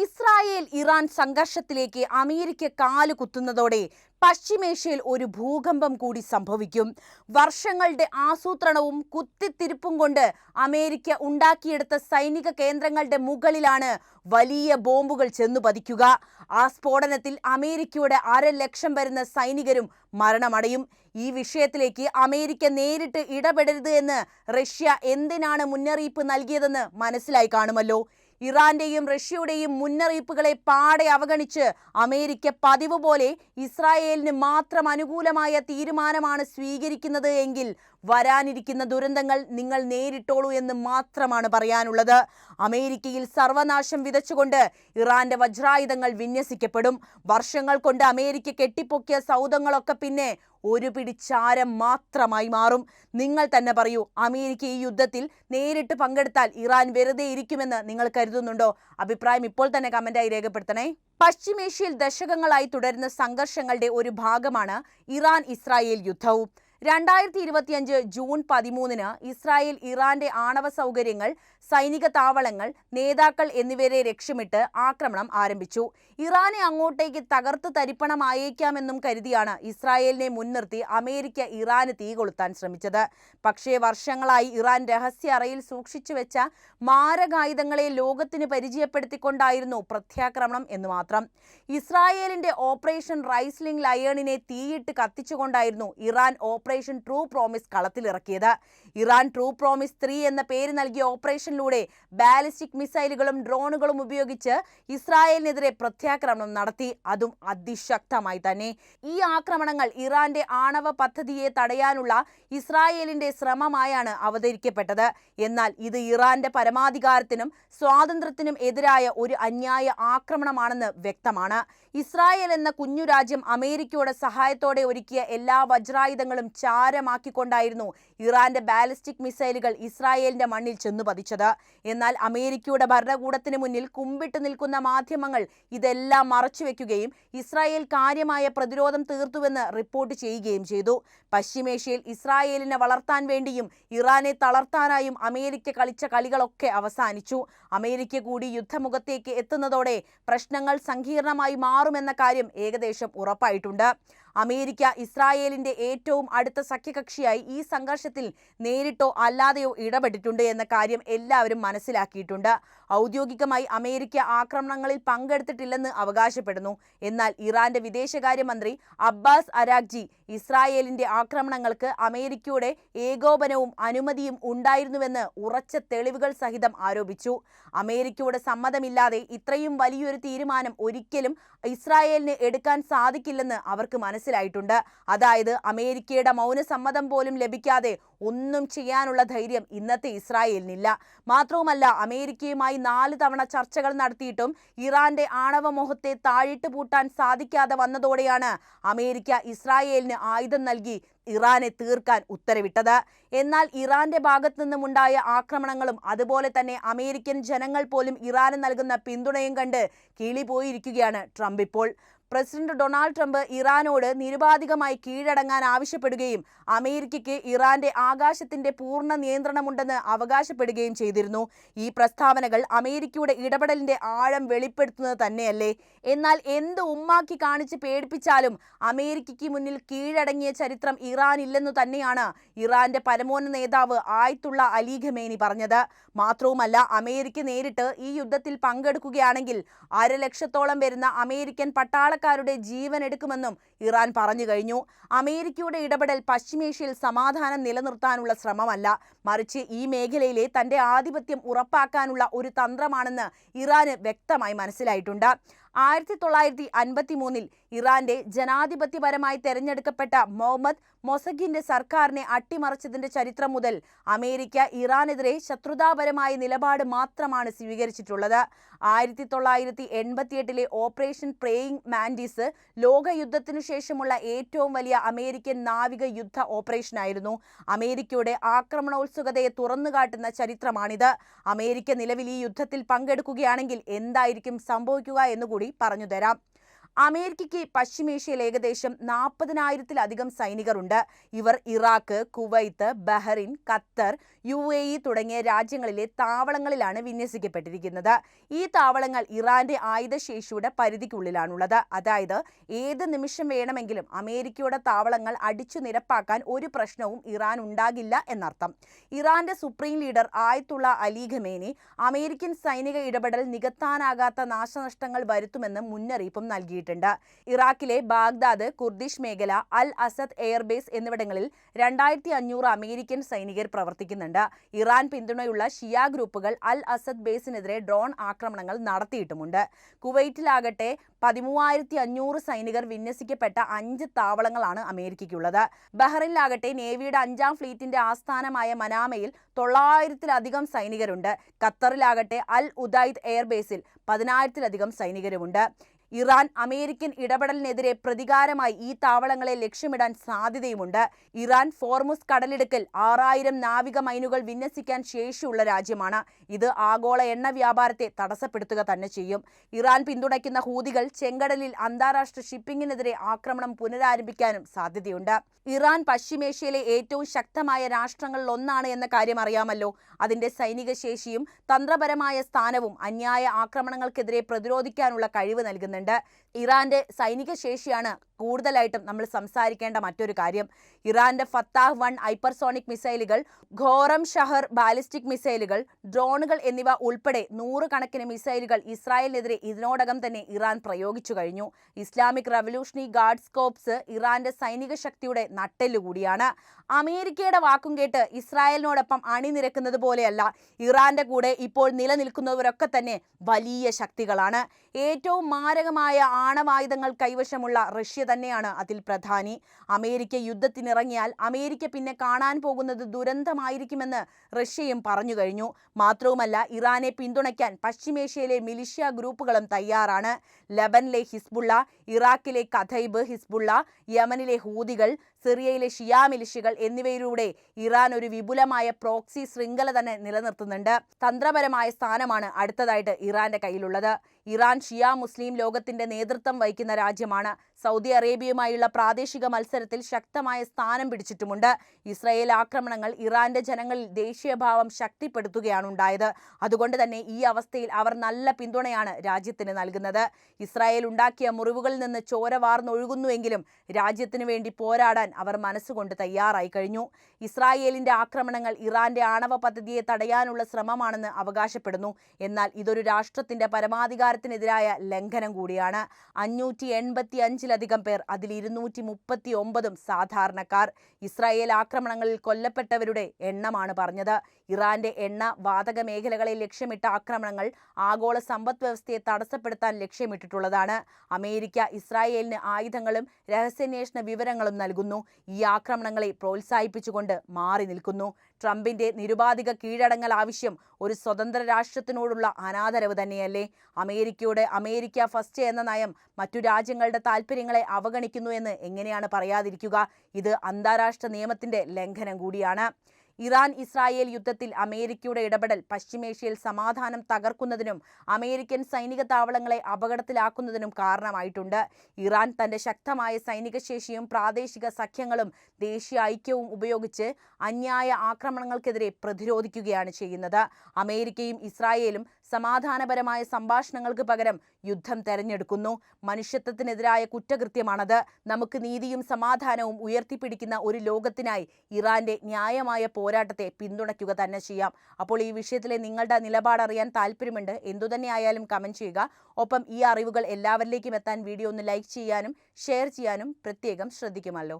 Israel Iran സംഘർഷത്തിലേക്ക് America കാലുകുത്തുന്നതോടെ പശ്ചിമേഷ്യയിൽ ഒരു ഭൂകമ്പം കൂടി സംഭവിക്കും. വർഷങ്ങളുടെ ആസൂത്രണവും കുത്തിത്തിരിപ്പും കൊണ്ട് അമേരിക്ക ഉണ്ടാക്കിയെടുത്ത സൈനിക കേന്ദ്രങ്ങളുടെ മുകളിലാണ് വലിയ ബോംബുകൾ ചെന്നു പതിക്കുക. ആ സ്ഫോടനത്തിൽ അമേരിക്കയുടെ 1,00,000 വരുന്ന സൈനികരും മരണമടയും. ഈ വിഷയത്തിലേക്ക് അമേരിക്ക നേരിട്ട് ഇടപെടരുത് എന്ന് റഷ്യ എന്തിനാണ് മുന്നറിയിപ്പ് നൽകിയതെന്ന് മനസ്സിലായി കാണുമല്ലോ. ഇറാന്റെയും റഷ്യയുടെയും മുന്നറിയിപ്പുകളെ പാടെ അവഗണിച്ച് അമേരിക്ക പതിവ് പോലെ ഇസ്രായേലിന് മാത്രം അനുകൂലമായ തീരുമാനമാണ് സ്വീകരിക്കുന്നത് എങ്കിൽ വരാനിരിക്കുന്ന ദുരന്തങ്ങൾ നിങ്ങൾ നേരിട്ടോളൂ എന്ന് മാത്രമാണ് പറയാനുള്ളത്. അമേരിക്കയിൽ സർവനാശം വിതച്ചുകൊണ്ട് ഇറാന്റെ വജ്രായുധങ്ങൾ വിന്യസിക്കപ്പെടും. വർഷങ്ങൾ കൊണ്ട് അമേരിക്ക കെട്ടിപ്പൊക്കിയ സൗധങ്ങളൊക്കെ പിന്നെ ഒരു പിടി ചാരം മാത്രമായി മാറും. നിങ്ങൾ തന്നെ പറയൂ, അമേരിക്ക ഈ യുദ്ധത്തിൽ നേരിട്ട് പങ്കെടുത്താൽ ഇറാൻ വെറുതെ ഇരിക്കുമെന്ന് നിങ്ങൾ കരുതുന്നുണ്ടോ? അഭിപ്രായം ഇപ്പോൾ തന്നെ കമന്റായി രേഖപ്പെടുത്തണേ. പശ്ചിമേഷ്യയിൽ ദശകങ്ങളായി തുടരുന്ന സംഘർഷങ്ങളുടെ ഒരു ഭാഗമാണ് ഇറാൻ ഇസ്രായേൽ യുദ്ധവും. 2025 ജൂൺ 13 ഇസ്രായേൽ ഇറാന്റെ ആണവ സൗകര്യങ്ങൾ, സൈനിക താവളങ്ങൾ, നേതാക്കൾ എന്നിവരെ ലക്ഷ്യമിട്ട് ആക്രമണം ആരംഭിച്ചു. ഇറാനെ അങ്ങോട്ടേക്ക് തകർത്ത് തരിപ്പണമായേക്കാമെന്നും കരുതിയാണ് ഇസ്രായേലിനെ മുൻനിർത്തി അമേരിക്ക ഇറാന് തീ കൊളുത്താൻ ശ്രമിച്ചത്. പക്ഷേ വർഷങ്ങളായി ഇറാൻ രഹസ്യ അറയിൽ സൂക്ഷിച്ചു വെച്ച മാരകായുധങ്ങളെ ലോകത്തിന് പരിചയപ്പെടുത്തിക്കൊണ്ടായിരുന്നു പ്രത്യാക്രമണം എന്ന് മാത്രം. ഇസ്രായേലിന്റെ ഓപ്പറേഷൻ റൈസ്ലിംഗ് ലയണിനെ തീയിട്ട് കത്തിച്ചുകൊണ്ടായിരുന്നു ഇറാൻ ഓപ്പറേഷൻ ട്രൂ പ്രോമിസ് കളത്തിലിറക്കിയത്. ഇറാൻ ട്രൂ പ്രോമിസ് 3 എന്ന പേര് നൽകിയ ഓപ്പറേഷനിലൂടെ ബാലിസ്റ്റിക് മിസൈലുകളും ഡ്രോണുകളും ഉപയോഗിച്ച് ഇസ്രായേലിനെതിരെ പ്രത്യാക്രമണം നടത്തി, അതും അതിശക്തമായി തന്നെ. ഈ ആക്രമണങ്ങൾ ഇറാന്റെ ആണവ പദ്ധതിയെ തടയാനുള്ള ഇസ്രായേലിന്റെ ശ്രമമായാണ് അവതരിക്കപ്പെട്ടത്. എന്നാൽ ഇത് ഇറാന്റെ പരമാധികാരത്തിനും സ്വാതന്ത്ര്യത്തിനും എതിരായ ഒരു അന്യായ ആക്രമണമാണെന്ന് വ്യക്തമാണ്. ഇസ്രായേൽ എന്ന കുഞ്ഞു രാജ്യം അമേരിക്കയുടെ സഹായത്തോടെ ഒരുക്കിയ എല്ലാ വജ്രായുധങ്ങളും ചാരമാക്കിക്കൊണ്ടായിരുന്നു ഇറാന്റെ ബാലിസ്റ്റിക് മിസൈലുകൾ ഇസ്രായേലിന്റെ മണ്ണിൽ ചെന്നു പതിച്ചത്. എന്നാൽ അമേരിക്കയുടെ ഭരണകൂടത്തിന് മുന്നിൽ കുമ്പിട്ട് നിൽക്കുന്ന മാധ്യമങ്ങൾ ഇതെല്ലാം മറച്ചുവെക്കുകയും ഇസ്രായേൽ കാര്യമായ പ്രതിരോധം തീർത്തുവെന്ന് റിപ്പോർട്ട് ചെയ്യുകയും ചെയ്തു. പശ്ചിമേഷ്യയിൽ ഇസ്രായേലിനെ വളർത്താൻ വേണ്ടിയും ഇറാനെ തളർത്താനായും അമേരിക്ക കളിച്ച കളികളൊക്കെ അവസാനിച്ചു. അമേരിക്ക കൂടി യുദ്ധമുഖത്തേക്ക് എത്തുന്നതോടെ പ്രശ്നങ്ങൾ സങ്കീർണമായി മാറുമെന്ന കാര്യം ഏകദേശം ഉറപ്പായിട്ടുണ്ട്. അമേരിക്ക ഇസ്രായേലിന്റെ ഏറ്റവും അടുത്ത സഖ്യകക്ഷിയായി ഈ സംഘർഷത്തിൽ നേരിട്ടോ അല്ലാതെയോ ഇടപെട്ടിട്ടുണ്ട് എന്ന കാര്യം എല്ലാവരും മനസ്സിലാക്കിയിട്ടുണ്ട്. ഔദ്യോഗികമായി അമേരിക്ക ആക്രമണങ്ങളിൽ പങ്കെടുത്തിട്ടില്ലെന്ന് അവകാശപ്പെടുന്നു. എന്നാൽ ഇറാന്റെ വിദേശകാര്യമന്ത്രി അബ്ബാസ് അരാഗ്ചി ഇസ്രായേലിന്റെ ആക്രമണങ്ങൾക്ക് അമേരിക്കയുടെ ഏകോപനവും അനുമതിയും ഉണ്ടായിരുന്നുവെന്ന് ഉറച്ച തെളിവുകൾ സഹിതം ആരോപിച്ചു. അമേരിക്കയുടെ സമ്മതമില്ലാതെ ഇത്രയും വലിയൊരു തീരുമാനം ഒരിക്കലും ഇസ്രായേലിന് എടുക്കാൻ സാധിക്കില്ലെന്ന് അവർക്ക് മനസ്സിലായിട്ടുണ്ട്. അതായത് അമേരിക്കയുടെ മൗനസമ്മതം പോലും ലഭിക്കാതെ ഒന്നും ചെയ്യാനുള്ള ധൈര്യം ഇന്നത്തെ ഇസ്രായേലിനില്ല. മാത്രവുമല്ല, അമേരിക്കയുമായി 4 തവണ ചർച്ചകൾ നടത്തിയിട്ടും ഇറാന്റെ ആണവമോഹത്തെ താഴിട്ട് പൂട്ടാൻ സാധിക്കാതെ വന്നതോടെയാണ് അമേരിക്ക ഇസ്രായേലിന് ആയുധം നൽകി ഇറാനെ തീർക്കാൻ ഉത്തരവിട്ടത്. എന്നാൽ ഇറാന്റെ ഭാഗത്തു നിന്നുമുണ്ടായ ആക്രമണങ്ങളും അതുപോലെ തന്നെ അമേരിക്കൻ ജനങ്ങൾ പോലും ഇറാന് നൽകുന്ന പിന്തുണയും കണ്ട് കിളിപോയിരിക്കുകയാണ് ട്രംപ് ഇപ്പോൾ. പ്രസിഡന്റ് ഡൊണാൾഡ് ട്രംപ് ഇറാനോട് നിരുപാധികമായി കീഴടങ്ങാൻ ആവശ്യപ്പെടുകയും അമേരിക്കയ്ക്ക് ഇറാന്റെ ആകാശത്തിന്റെ പൂർണ്ണ നിയന്ത്രണമുണ്ടെന്ന് അവകാശപ്പെടുകയും ചെയ്തിരുന്നു. ഈ പ്രസ്താവനകൾ അമേരിക്കയുടെ ഇടപെടലിന്റെ ആഴം വെളിപ്പെടുത്തുന്നത് തന്നെയല്ലേ? എന്നാൽ എന്ത് ഉമ്മാക്കി കാണിച്ച് പേടിപ്പിച്ചാലും അമേരിക്കയ്ക്ക് മുന്നിൽ കീഴടങ്ങിയ ചരിത്രം ഇറാനില്ലെന്നു തന്നെയാണ് ഇറാന്റെ പരമോന്നത നേതാവ് ആയത്തുള്ള അലി ഖമേനി പറഞ്ഞത്. മാത്രവുമല്ല, അമേരിക്ക നേരിട്ട് ഈ യുദ്ധത്തിൽ പങ്കെടുക്കുകയാണെങ്കിൽ 1,00,000-ഓളം വരുന്ന അമേരിക്കൻ പട്ടാളക്കാരുടെ ജീവൻ എടുക്കുമെന്നും ഇറാൻ പറഞ്ഞു കഴിഞ്ഞു. അമേരിക്കയുടെ ഇടപെടൽ പശ്ചിമേഷ്യയിൽ സമാധാനം നിലനിർത്താനുള്ള ശ്രമമല്ല, മറിച്ച് ഈ മേഖലയിലെ തന്റെ ആധിപത്യം ഉറപ്പാക്കാനുള്ള ഒരു തന്ത്രമാണെന്ന് ഇറാന് വ്യക്തമായി മനസ്സിലായിട്ടുണ്ട്. 1953 ഇറാന്റെ ജനാധിപത്യപരമായി തെരഞ്ഞെടുക്കപ്പെട്ട മുഹമ്മദ് മൊസഗിന്റെ സർക്കാരിനെ അട്ടിമറിച്ചതിന്റെ ചരിത്രം മുതൽ അമേരിക്ക ഇറാനെതിരെ ശത്രുതാപരമായ നിലപാട് മാത്രമാണ് സ്വീകരിച്ചിട്ടുള്ളത്. 1988 ഓപ്പറേഷൻ പ്രേയിങ് മാൻഡിസ് ലോകയുദ്ധത്തിനു ശേഷമുള്ള ഏറ്റവും വലിയ അമേരിക്കൻ നാവിക യുദ്ധ ഓപ്പറേഷനായിരുന്നു. അമേരിക്കയുടെ ആക്രമണോത്സുകതയെ തുറന്നുകാട്ടുന്ന ചരിത്രമാണിത്. അമേരിക്ക നിലവിൽ ഈ യുദ്ധത്തിൽ പങ്കെടുക്കുകയാണെങ്കിൽ എന്തായിരിക്കും സംഭവിക്കുക എന്നുകൂടി പറഞ്ഞുതരാം. അമേരിക്കയ്ക്ക് പശ്ചിമേഷ്യയിൽ ഏകദേശം 40,000-ലധികം സൈനികരുണ്ട്. ഇവർ Iraq, Kuwait, Bahrain, Qatar, UAE തുടങ്ങിയ രാജ്യങ്ങളിലെ താവളങ്ങളിലാണ് വിന്യസിക്കപ്പെട്ടിരിക്കുന്നത്. ഈ താവളങ്ങൾ ഇറാന്റെ ആയുധശേഷിയുടെ പരിധിക്കുള്ളിലാണുള്ളത്. അതായത് ഏത് നിമിഷം വേണമെങ്കിലും അമേരിക്കയുടെ താവളങ്ങൾ അടിച്ചു നിരപ്പാക്കാൻ ഒരു പ്രശ്നവും ഇറാൻ ഉണ്ടാകില്ല എന്നർത്ഥം. ഇറാന്റെ സുപ്രീം ലീഡർ ആയത്തുള്ള അലി ഖമേനി അമേരിക്കൻ സൈനിക ഇടപെടൽ നികത്താനാകാത്ത നാശനഷ്ടങ്ങൾ വരുത്തുമെന്ന് മുന്നറിയിപ്പും നൽകിയിട്ടുണ്ട്. ഇറാഖിലെ ബാഗ്ദാദ്, കുർദിഷ് മേഖല, അൽ അസദ് എയർബേസ് എന്നിവിടങ്ങളിൽ 2500 അമേരിക്കൻ സൈനികർ പ്രവർത്തിക്കുന്നുണ്ട്. ഇറാൻ പിന്തുണയുള്ള ഷിയ ഗ്രൂപ്പുകൾ അൽ അസദ് ബേസിനെതിരെ ഡ്രോൺ ആക്രമണങ്ങൾ നടത്തിയിട്ടുമുണ്ട്. കുവൈറ്റിലാകട്ടെ 13,500 സൈനികർ വിന്യസിക്കപ്പെട്ട 5 താവളങ്ങളാണ് അമേരിക്കയ്ക്കുള്ളത്. ബഹ്റിനിലാകട്ടെ നേവിയുടെ 5-ാം ഫ്ലീറ്റിന്റെ ആസ്ഥാനമായ മനാമയിൽ 900-ലധികം സൈനികരുണ്ട്. ഖത്തറിലാകട്ടെ അൽ ഉദൈദ് എയർബേസിൽ 10,000-ലധികം സൈനികരുമുണ്ട്. ഇറാൻ അമേരിക്കൻ ഇടപെടലിനെതിരെ പ്രതികാരമായി ഈ താവളങ്ങളെ ലക്ഷ്യമിടാൻ സാധ്യതയുമുണ്ട്. ഇറാൻ ഫോർമുസ് കടലിടുക്കിൽ 6000 നാവിക മൈനുകൾ വിന്യസിക്കാൻ ശേഷിയുള്ള രാജ്യമാണ്. ഇത് ആഗോള എണ്ണ വ്യാപാരത്തെ തടസ്സപ്പെടുത്തുക തന്നെ ചെയ്യും. ഇറാൻ പിന്തുണയ്ക്കുന്ന ഹൂതികൾ ചെങ്കടലിൽ അന്താരാഷ്ട്ര ഷിപ്പിംഗിനെതിരെ ആക്രമണം പുനരാരംഭിക്കാനും സാധ്യതയുണ്ട്. ഇറാൻ പശ്ചിമേഷ്യയിലെ ഏറ്റവും ശക്തമായ രാഷ്ട്രങ്ങളിൽ ഒന്നാണ് എന്ന കാര്യം അറിയാമല്ലോ. അതിന്റെ സൈനിക ശേഷിയും തന്ത്രപരമായ സ്ഥാനവും അന്യായ ആക്രമണങ്ങൾക്കെതിരെ പ്രതിരോധിക്കാനുള്ള കഴിവ് നൽകുന്നുണ്ട്. ഇറാന്റെ സൈനിക ശേഷിയാണ് കൂടുതലായിട്ടും നമ്മൾ സംസാരിക്കേണ്ട മറ്റൊരു കാര്യം. ഇറാന്റെ ഫത്താഹ് 1 ഹൈപ്പർസോണിക് മിസൈലുകൾ, ഖോറം ഷഹർ ബാലിസ്റ്റിക് മിസൈലുകൾ, ഡ്രോണുകൾ എന്നിവ ഉൾപ്പെടെ 100 കണക്കിന് മിസൈലുകൾ ഇസ്രായേലിനെതിരെ ഇതിനോടകം തന്നെ ഇറാൻ പ്രയോഗിച്ചു കഴിഞ്ഞു. ഇസ്ലാമിക് റവല്യൂഷണറി ഗാർഡ്സ് കോർപ്സ് ഇറാന്റെ സൈനിക ശക്തിയുടെ നട്ടെല്ലുകൂടിയാണ്. അമേരിക്കയുടെ വാക്കും കേട്ട് ഇസ്രായേലിനോടൊപ്പം അണിനിരക്കുന്നത് പോലെയല്ല, ഇറാന്റെ കൂടെ ഇപ്പോൾ നിലനിൽക്കുന്നവരൊക്കെ തന്നെ വലിയ ശക്തികളാണ്. ഏറ്റവും മാരകമായ ആണവായുധങ്ങൾ കൈവശമുള്ള റഷ്യ തന്നെയാണ് അതിൽ പ്രധാനി. അമേരിക്ക യുദ്ധത്തിനിറങ്ങിയാൽ അമേരിക്ക പിന്നെ കാണാൻ പോകുന്നത് ദുരന്തമായിരിക്കുമെന്ന് റഷ്യയും പറഞ്ഞു കഴിഞ്ഞു. മാത്രവുമല്ല, ഇറാനെ പിന്തുണയ്ക്കാൻ പശ്ചിമേഷ്യയിലെ മിലിഷ്യ ഗ്രൂപ്പുകളും തയ്യാറാണ്. ലബനിലെ ഹിസ്ബുള്ള, ഇറാഖിലെ കഥൈബ് ഹിസ്ബുള്ള, യമനിലെ ഹൂതികൾ, സിറിയയിലെ ഷിയ മിലിഷ്യകൾ എന്നിവയിലൂടെ ഇറാൻ ഒരു വിപുലമായ പ്രോക്സി ശൃംഖല തന്നെ നിലനിർത്തുന്നുണ്ട്. തന്ത്രപരമായ സ്ഥാനമാണ് അടുത്തതായിട്ട് ഇറാന്റെ കയ്യിലുള്ളത്. ഇറാൻ ഷിയ മുസ്ലിം ലോകത്തിന്റെ നേതൃത്വം വഹിക്കുന്ന രാജ്യമാണ്. സൗദി അറേബ്യയുമായുള്ള പ്രാദേശിക മത്സരത്തിൽ ശക്തമായ സ്ഥാനം പിടിച്ചിട്ടുമുണ്ട്. ഇസ്രായേൽ ആക്രമണങ്ങൾ ഇറാന്റെ ജനങ്ങളിൽ ദേശീയഭാവം ശക്തിപ്പെടുത്തുകയാണ് ഉണ്ടായത്. അതുകൊണ്ട് തന്നെ ഈ അവസ്ഥയിൽ അവർ നല്ല പിന്തുണയാണ് രാജ്യത്തിന് നൽകുന്നത്. ഇസ്രായേൽ ഉണ്ടാക്കിയ മുറിവുകളിൽ നിന്ന് ചോര വാർന്നൊഴുകുന്നുവെങ്കിലും രാജ്യത്തിന് വേണ്ടി പോരാടാൻ അവർ മനസ്സുകൊണ്ട് തയ്യാറായി കഴിഞ്ഞു. ഇസ്രായേലിന്റെ ആക്രമണങ്ങൾ ഇറാന്റെ ആണവ പദ്ധതിയെ തടയാനുള്ള ശ്രമമാണെന്ന് അവകാശപ്പെടുന്നു. എന്നാൽ ഇതൊരു രാഷ്ട്രത്തിന്റെ പരമാധികാരത്തിനെതിരായ ലംഘനം കൂടിയാണ്. 585-ലധികം പേർ, അതിൽ 239 സാധാരണക്കാർ. ഇസ്രായേൽ ആക്രമണങ്ങളിൽ കൊല്ലപ്പെട്ടവരുടെ എണ്ണമാണ് പറഞ്ഞത്. ഇറാന്റെ എണ്ണ വാതക മേഖലകളെ ലക്ഷ്യമിട്ട ആക്രമണങ്ങൾ ആഗോള സമ്പദ് വ്യവസ്ഥയെ തടസ്സപ്പെടുത്താൻ ലക്ഷ്യമിട്ടിട്ടുള്ളതാണ്. അമേരിക്ക ഇസ്രായേലിന് ആയുധങ്ങളും രഹസ്യാന്വേഷണ വിവരങ്ങളും നൽകുന്നു. ഈ ആക്രമണങ്ങളെ പ്രോത്സാഹിപ്പിച്ചുകൊണ്ട് മാറി നിൽക്കുന്നു. ട്രംപിന്റെ നിരുപാധിക കീഴടങ്ങൽ ആവശ്യം ഒരു സ്വതന്ത്ര രാഷ്ട്രത്തിനോടുള്ള അനാദരവ് തന്നെയല്ലേ? അമേരിക്കയുടെ അമേരിക്ക ഫസ്റ്റ് എന്ന നയം മറ്റു രാജ്യങ്ങളുടെ താല്പര്യങ്ങളെ അവഗണിക്കുന്നു എന്ന് എങ്ങനെയാണ് പറയാതിരിക്കുക? ഇത് അന്താരാഷ്ട്ര നിയമത്തിന്റെ ലംഘനം കൂടിയാണ്. ഇറാൻ ഇസ്രായേൽ യുദ്ധത്തിൽ അമേരിക്കയുടെ ഇടപെടൽ പശ്ചിമേഷ്യയിൽ സമാധാനം തകർക്കുന്നതിനും അമേരിക്കൻ സൈനിക താവളങ്ങളെ അപകടത്തിലാക്കുന്നതിനും കാരണമായിട്ടുണ്ട്. ഇറാൻ തന്റെ ശക്തമായ സൈനിക ശേഷിയും പ്രാദേശിക സഖ്യങ്ങളും ദേശീയ ഐക്യവും ഉപയോഗിച്ച് അന്യായ ആക്രമണങ്ങൾക്കെതിരെ പ്രതിരോധിക്കുകയാണ് ചെയ്യുന്നത്. അമേരിക്കയും ഇസ്രായേലും സമാധാനപരമായ സംഭാഷണങ്ങൾക്ക് പകരം യുദ്ധം തെരഞ്ഞെടുക്കുന്നു. മനുഷ്യത്വത്തിനെതിരായ കുറ്റകൃത്യമാണത്. നമുക്ക് നീതിയും സമാധാനവും ഉയർത്തിപ്പിടിക്കുന്ന ഒരു ലോകത്തിനായി ഇറാന്റെ ന്യായമായ പോരാട്ടത്തെ പിന്തുണയ്ക്കുക തന്നെ ചെയ്യാം. അപ്പോൾ ഈ വിഷയത്തിലെ നിങ്ങളുടെ നിലപാട് അറിയാൻ താല്പര്യമുണ്ട്. എന്തുതന്നെയായാലും കമൻറ്റ് ചെയ്യുക. ഒപ്പം ഈ അറിവുകൾ എല്ലാവരിലേക്കും എത്താൻ വീഡിയോ ഒന്ന് ലൈക്ക് ചെയ്യാനും ഷെയർ ചെയ്യാനും പ്രത്യേകം ശ്രദ്ധിക്കുമല്ലോ.